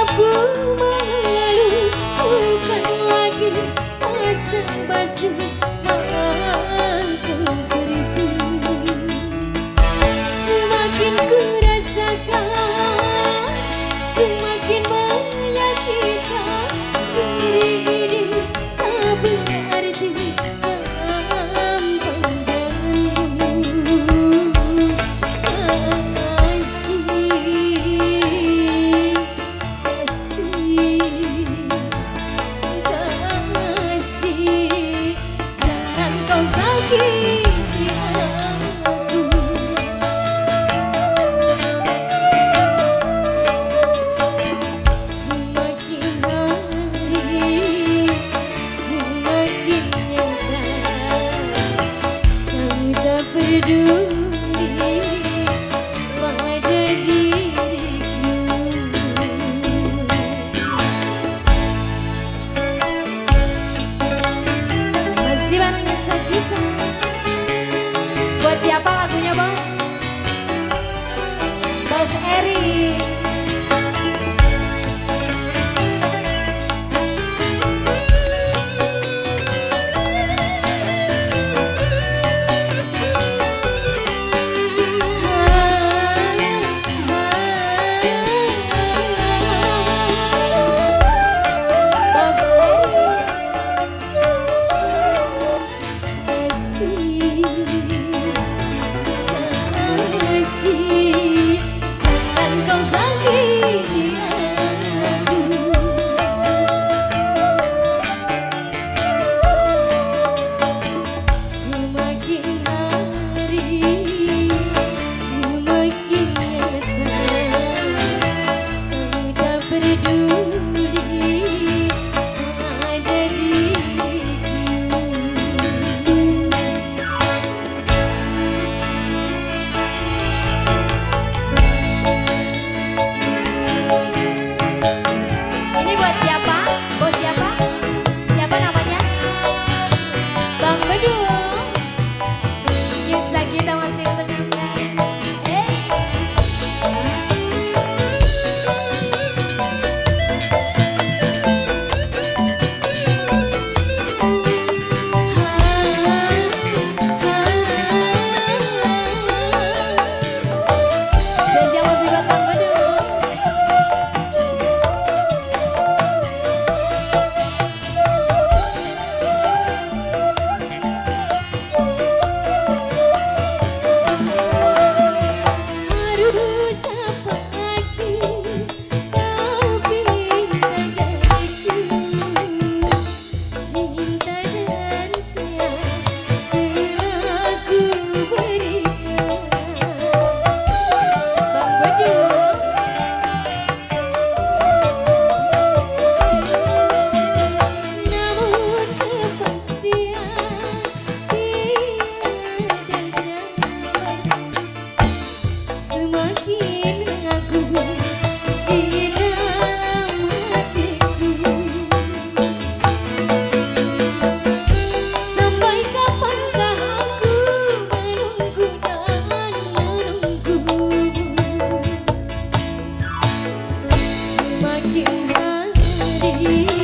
aku mengeluh, bukan lagi basa-basi kau pergi. Semakin ku rasakan, semakin menyakitkan. Diri ini tak berarti dalam pandangmu. Kasih, jangan kau sakiti aku. Semakin hari, semakin nyata kau tak peduli pada diriku. Masih barengnya Saghita. Buat siapa lagunya, Bos? Bos Eri. Bos Eri. Kasih, jangan kau sakiti aku. Semakin hari, semakin nyata kau tak peduli pada diriku. Ini buat siapa? Bos siapa? Siapa namanya? Bang Bedul. Yuk Saghita masih untuk Anda. Spesial masih buat Bang Bedul. Harus apa lagi kau pinta dariku, cinta dan sayang telah ku berikan. Bang Bedul. Namun kepastian tiada jalan. Semakin aku di dalam hatiku. Sampai kapankah aku menunggu dan menunggu. Semakin hari,